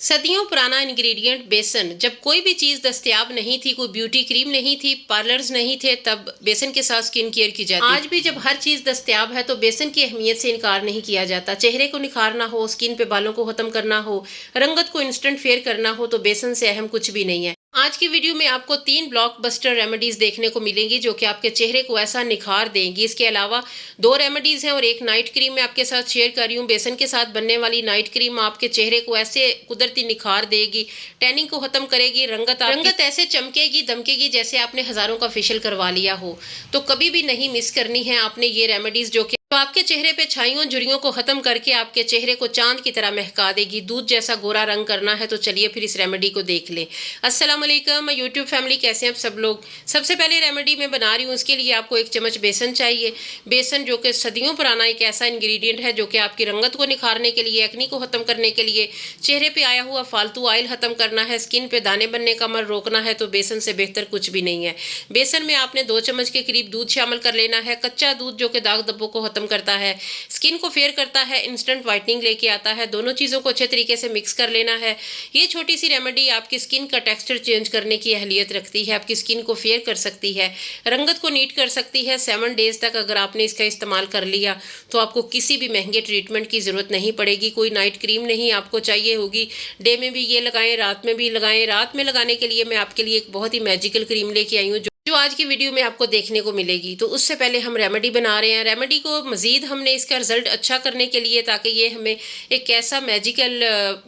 सदियों पुराना इंग्रेडिएंट बेसन। जब कोई भी चीज़ दस्तयाब नहीं थी, कोई ब्यूटी क्रीम नहीं थी, पार्लर्स नहीं थे, तब बेसन के साथ स्किन केयर की जाती। आज भी जब हर चीज़ दस्तयाब है तो बेसन की अहमियत से इनकार नहीं किया जाता। चेहरे को निखारना हो, स्किन पे बालों को खत्म करना हो, रंगत को इंस्टेंट फेयर करना हो तो बेसन से अहम कुछ भी नहीं है। आज की वीडियो में आपको 3 ब्लॉकबस्टर रेमेडीज देखने को मिलेंगी जो कि आपके चेहरे को ऐसा निखार देंगी। इसके अलावा 2 रेमेडीज हैं और एक नाइट क्रीम मैं आपके साथ शेयर कर रही हूँ। बेसन के साथ बनने वाली नाइट क्रीम आपके चेहरे को ऐसे कुदरती निखार देगी, टैनिंग को खत्म करेगी, रंगत ऐसे चमकेगी दमकेगी जैसे आपने हजारों का फेशियल करवा लिया हो। तो कभी भी नहीं मिस करनी है आपने ये रेमेडीज जो कि तो आपके चेहरे पे छाइयों झुर्रियों को खत्म करके आपके चेहरे को चांद की तरह महका देगी। दूध जैसा गोरा रंग करना है तो चलिए फिर इस रेमेडी को देख लें। अस्सलाम वालेकुम यूट्यूब फैमिली, कैसे हैं आप सब लोग। सबसे पहले रेमेडी मैं बना रही हूँ, उसके लिए आपको 1 चम्मच बेसन चाहिए। बेसन जो कि सदियों पुराना एक ऐसा इंग्रेडिएंट है जो कि आपकी रंगत को निखारने के लिए, एक्नी को खत्म करने के लिए, चेहरे पे आया हुआ फालतू ऑयल खत्म करना है, स्किन पे दाने बनने का अमल रोकना है तो बेसन से बेहतर कुछ भी नहीं है। बेसन में आपने 2 चम्मच के करीब दूध शामिल कर लेना है। कच्चा दूध जो कि दाग धब्बों को खत्म करता है, स्किन को फेयर करता है, इंस्टेंट वाइटनिंग लेके आता है। दोनों चीज़ों को अच्छे तरीके से मिक्स कर लेना है। ये छोटी सी रेमेडी आपकी स्किन का टेक्सचर चेंज करने की अहलियत रखती है, आपकी स्किन को फेयर कर सकती है, रंगत को नीट कर सकती है। 7 डेज तक अगर आपने इसका इस्तेमाल कर लिया तो आपको किसी भी महंगे ट्रीटमेंट की ज़रूरत नहीं पड़ेगी। कोई नाइट क्रीम नहीं आपको चाहिए होगी। डे में भी ये लगाएं, रात में भी लगाएं। रात में लगाने के लिए मैं आपके लिए एक बहुत ही मैजिकल क्रीम लेके आई हूँ जो आज की वीडियो में आपको देखने को मिलेगी। तो उससे पहले हम रेमेडी बना रहे हैं। रेमेडी को मज़ीद हमने इसका रिजल्ट अच्छा करने के लिए, ताकि ये हमें एक ऐसा मैजिकल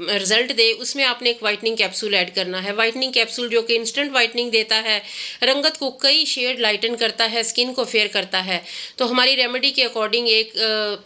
रिजल्ट दे, उसमें आपने एक वाइटनिंग कैप्सूल ऐड करना है। वाइटनिंग कैप्सूल जो कि इंस्टेंट वाइटनिंग देता है, रंगत को कई शेड लाइटन करता है, स्किन को फेयर करता है। तो हमारी रेमेडी के अकॉर्डिंग एक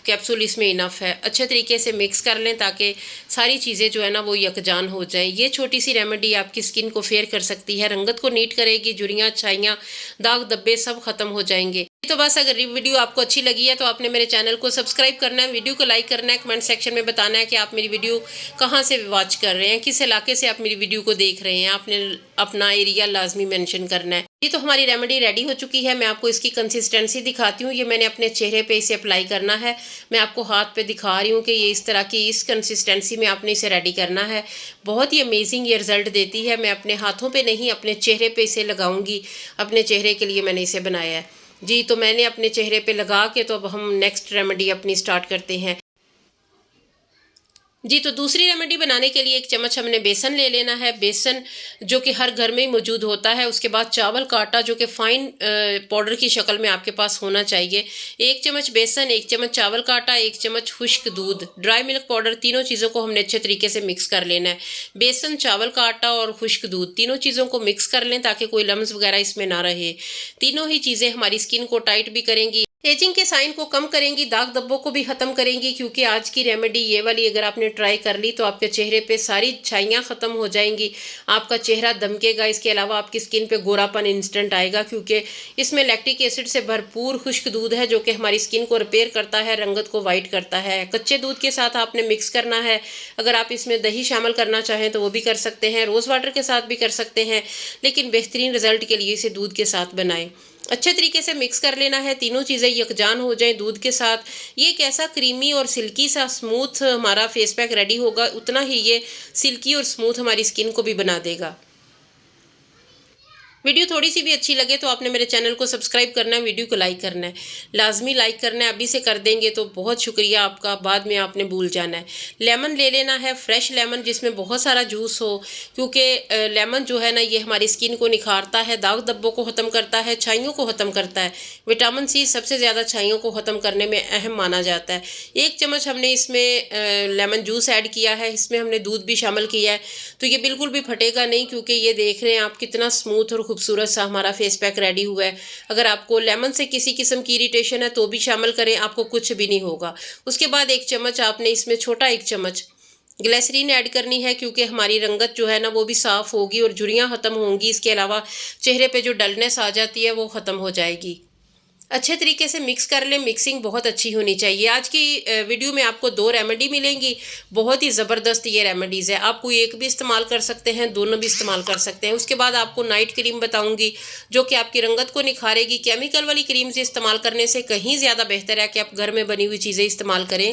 कैप्सूल इसमें इनफ है। अच्छे तरीके से मिक्स कर लें ताकि सारी चीज़ें जो है ना वो यकजान हो जाएं। ये छोटी सी रेमेडी आपकी स्किन को फेयर कर सकती है, रंगत को नीट करेगी, झुर्रियाँ छाइयाँ दाग धब्बे सब खत्म हो जाएंगे। तो बस अगर ये वीडियो आपको अच्छी लगी है तो आपने मेरे चैनल को सब्सक्राइब करना है, वीडियो को लाइक करना है, कमेंट सेक्शन में बताना है कि आप मेरी वीडियो कहाँ से वॉच कर रहे हैं, किस इलाके से आप मेरी वीडियो को देख रहे हैं। आपने अपना एरिया लाजमी मेंशन करना है। ये तो हमारी रेमेडी रेडी हो चुकी है। मैं आपको इसकी कंसिस्टेंसी दिखाती हूँ। ये मैंने अपने चेहरे पे इसे अप्लाई करना है। मैं आपको हाथ पे दिखा रही हूँ कि ये इस तरह की इस कंसिस्टेंसी में आपने इसे रेडी करना है। बहुत ही अमेजिंग ये रिजल्ट देती है। मैं अपने हाथों पे नहीं, अपने चेहरे पे इसे लगाऊंगी। अपने चेहरे के लिए मैंने इसे बनाया है जी। तो मैंने अपने चेहरे पे लगा के तो अब हम नेक्स्ट रेमेडी अपनी स्टार्ट करते हैं जी। तो दूसरी रेमेडी बनाने के लिए 1 चम्मच हमने बेसन ले लेना है। बेसन जो कि हर घर में ही मौजूद होता है। उसके बाद चावल का आटा जो कि फाइन पाउडर की शक्ल में आपके पास होना चाहिए। 1 चम्मच बेसन, 1 चम्मच चावल का आटा, 1 चम्मच खुश्क दूध, ड्राई मिल्क पाउडर, तीनों चीज़ों को हमने अच्छे तरीके से मिक्स कर लेना है। बेसन, चावल का आटा और खुश्क दूध, तीनों चीज़ों को मिक्स कर लें ताकि कोई लम्स वगैरह इसमें ना रहे। तीनों ही चीज़ें हमारी स्किन को टाइट भी करेंगी, एजिंग के साइन को कम करेंगी, दाग धब्बों को भी खत्म करेंगी। क्योंकि आज की रेमेडी ये वाली अगर आपने ट्राई कर ली तो आपके चेहरे पे सारी छाइयाँ खत्म हो जाएंगी, आपका चेहरा दमकेगा। इसके अलावा आपकी स्किन पे गोरापन इंस्टेंट आएगा क्योंकि इसमें लैक्टिक एसिड से भरपूर खुश्क दूध है जो कि हमारी स्किन को रिपेयर करता है, रंगत को वाइट करता है। कच्चे दूध के साथ आपने मिक्स करना है। अगर आप इसमें दही शामिल करना चाहें तो वो भी कर सकते हैं, रोज़ वाटर के साथ भी कर सकते हैं, लेकिन बेहतरीन रिजल्ट के लिए इसे दूध के साथ बनाएं। अच्छे तरीके से मिक्स कर लेना है, तीनों चीज़ें यकजान हो जाएं दूध के साथ। ये एक ऐसा क्रीमी और सिल्की सा स्मूथ हमारा फेस पैक रेडी होगा, उतना ही ये सिल्की और स्मूथ हमारी स्किन को भी बना देगा। वीडियो थोड़ी सी भी अच्छी लगे तो आपने मेरे चैनल को सब्सक्राइब करना है, वीडियो को लाइक करना है, लाजमी लाइक करना है। अभी से कर देंगे तो बहुत शुक्रिया आपका, बाद में आपने भूल जाना है। लेमन ले लेना है, फ्रेश लेमन जिसमें बहुत सारा जूस हो, क्योंकि लेमन जो है ना ये हमारी स्किन को निखारता है, दाग धब्बों को ख़त्म करता है, छाइयों को ख़त्म करता है। विटामिन सी सबसे ज़्यादा छाइयों को ख़त्म करने में अहम माना जाता है। 1 चम्मच हमने इसमें लेमन जूस ऐड किया है, इसमें हमने दूध भी शामिल किया है। तो ये बिल्कुल भी फटेगा नहीं क्योंकि ये देख रहे हैं आप कितना स्मूथ और खूबसूरत सा हमारा फेस पैक रेडी हुआ है। अगर आपको लेमन से किसी किस्म की इरिटेशन है तो भी शामिल करें, आपको कुछ भी नहीं होगा। उसके बाद 1 चम्मच आपने इसमें छोटा 1 चम्मच ग्लिसरीन ऐड करनी है क्योंकि हमारी रंगत जो है ना वो भी साफ़ होगी और झुर्रियाँ ख़त्म होंगी। इसके अलावा चेहरे पे जो डलनेस आ जाती है वो ख़त्म हो जाएगी। अच्छे तरीके से मिक्स कर लें, मिक्सिंग बहुत अच्छी होनी चाहिए। आज की वीडियो में आपको 2 रेमेडी मिलेंगी, बहुत ही ज़बरदस्त ये रेमेडीज़ है। आप कोई एक भी इस्तेमाल कर सकते हैं, दोनों भी इस्तेमाल कर सकते हैं। उसके बाद आपको नाइट क्रीम बताऊंगी जो कि आपकी रंगत को निखारेगी। केमिकल वाली क्रीम से इस्तेमाल करने से कहीं ज़्यादा बेहतर है कि आप घर में बनी हुई चीज़ें इस्तेमाल करें।